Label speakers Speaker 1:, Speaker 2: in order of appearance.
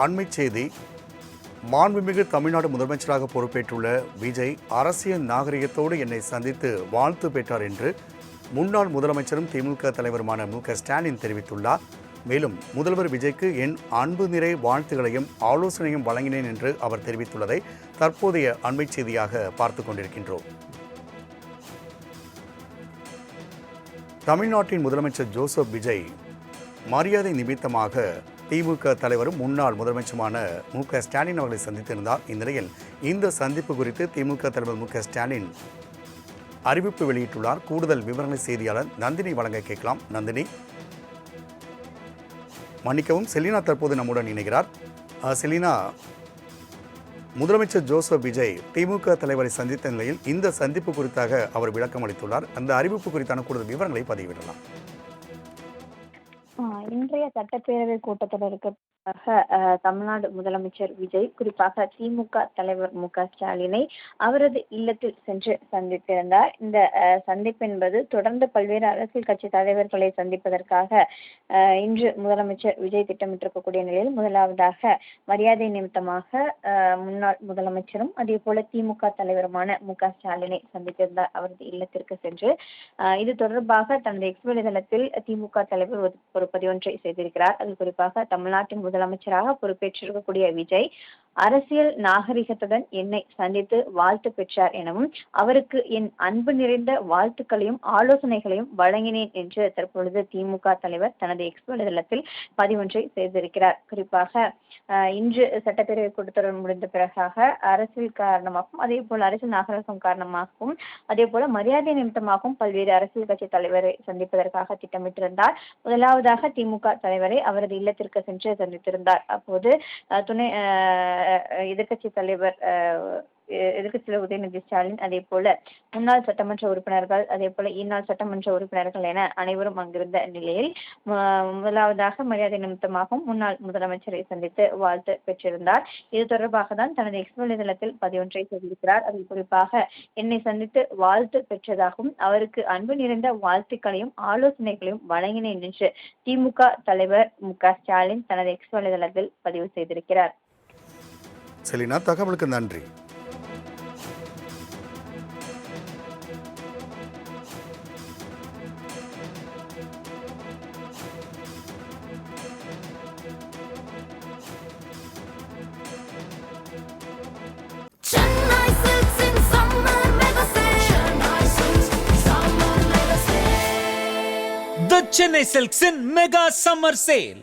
Speaker 1: அண்மைச் செய்தி. மாண்புமிகு தமிழ்நாடு முதலமைச்சராக பொறுப்பேற்றுள்ள விஜய் அரசியல் நாகரிகத்தோடு என்னை சந்தித்து வாழ்த்து பெற்றார் என்று முன்னாள் முதலமைச்சரும் திமுக தலைவருமான மு.க.ஸ்டாலின் தெரிவித்துள்ளார். மேலும் முதல்வர் விஜய்க்கு என் அன்பு நிறை வாழ்த்துகளையும் ஆலோசனையும் வழங்கினேன் என்று அவர் தெரிவித்துள்ளதை தற்போதைய அண்மைச் செய்தியாக பார்த்து கொண்டிருக்கின்றோம். தமிழ்நாட்டின் முதலமைச்சர் ஜோசப் விஜய் மரியாதை நிமித்தமாக திமுக தலைவரும் முன்னாள் முதலமைச்சருமான மு.க.ஸ்டாலின் அவர்களை சந்தித்திருந்தார். இந்நிலையில் இந்த சந்திப்பு குறித்து திமுக தலைவர் மு.க.ஸ்டாலின் அறிவிப்பு வெளியிட்டுள்ளார். கூடுதல் விவரங்களை செய்தியாளர் நந்தினி வழங்க கேட்கலாம். நந்தினி, மன்னிக்கவும், செலினா தற்போது நம்முடன் இணைகிறார். செலினா, முதலமைச்சர் ஜோசப் விஜய் திமுக தலைவரை சந்தித்த நிலையில் இந்த சந்திப்பு குறித்தாக அவர் விளக்கம் அளித்துள்ளார். அந்த அறிவிப்பு குறித்தான கூடுதல் விவரங்களை பதிவிடலாம்.
Speaker 2: இன்றைய சட்டப்பேரவை கூட்டத்தொடருக்கு தமிழ்நாடு முதலமைச்சர் விஜய் குறிப்பாக திமுக தலைவர் மு.க.ஸ்டாலினை அவரது இல்லத்தில் சென்று சந்தித்திருந்தார். இந்த சந்திப்பு என்பது தொடர்ந்து பல்வேறு அரசியல் கட்சி தலைவர்களை சந்திப்பதற்காக இன்று முதலமைச்சர் விஜய் திட்டமிட்டிருக்கக்கூடிய நிலையில் முதலாவதாக மரியாதை நிமித்தமாக முன்னாள் முதலமைச்சரும் அதே போல திமுக தலைவருமான மு.க.ஸ்டாலினை சந்தித்திருந்தார் அவரது இல்லத்திற்கு சென்று. இது தொடர்பாக தனது எக்ஸ் வலைதளத்தில் திமுக தலைவர் ஒரு பதிவொன்றை செய்திருக்கிறார். அது குறிப்பாக தமிழ்நாட்டின் முதலமைச்சராக பொறுப்பேற்றிருக்கக்கூடிய விஜய் அரசியல் நாகரிகத்துடன் என்னை சந்தித்து வாழ்த்து பெற்றார் எனவும் அவருக்கு என் அன்பு நிறைந்த வாழ்த்துக்களையும் ஆலோசனைகளையும் வழங்கினேன் என்று தற்பொழுது திமுக தலைவர் தனது எக்ஸ் வலைதளத்தில் பதிவொன்றை செய்திருக்கிறார். குறிப்பாக இன்று சட்டப்பேரவை கூட்டத்தொடர் முடிந்த பிறகாக அரசியல் காரணமாகவும் அதே போல அரசியல் நாகரிகம் காரணமாகவும் அதே போல மரியாதை நிமித்தமாகவும் பல்வேறு அரசியல் கட்சி தலைவரை சந்திப்பதற்காக திட்டமிட்டிருந்தார். முதலாவதாக திமுக தலைவரை அவரது இல்லத்திற்கு சென்று சந்தித்திருந்தார். அப்போது துணை எதிர்கட்சி தலைவர் உதயநிதி ஸ்டாலின் அதே போல முன்னாள் சட்டமன்ற உறுப்பினர்கள் அதே போல இந்நாள் சட்டமன்ற உறுப்பினர்கள் என அனைவரும் அங்கிருந்த நிலையில் முதலாவதாக மரியாதை நிமித்தமாகவும் முன்னாள் முதலமைச்சரை சந்தித்து வாழ்த்து பெற்றிருந்தார். இது தொடர்பாக தான் தனது எக்ஸ் வலைதளத்தில் பதிவொன்றை செய்திருக்கிறார். அதில் குறிப்பாக என்னை சந்தித்து வாழ்த்து பெற்றதாகவும் அவருக்கு அன்பு நிறைந்த வாழ்த்துக்களையும் ஆலோசனைகளையும் வழங்கினேன் என்று திமுக தலைவர் மு.க.ஸ்டாலின் தனது எக்ஸ் வலைதளத்தில் பதிவு செய்திருக்கிறார்.
Speaker 1: செலினா, தகவலுக்கு நன்றி.
Speaker 3: The Chennai Silks in Mega Summer Sale.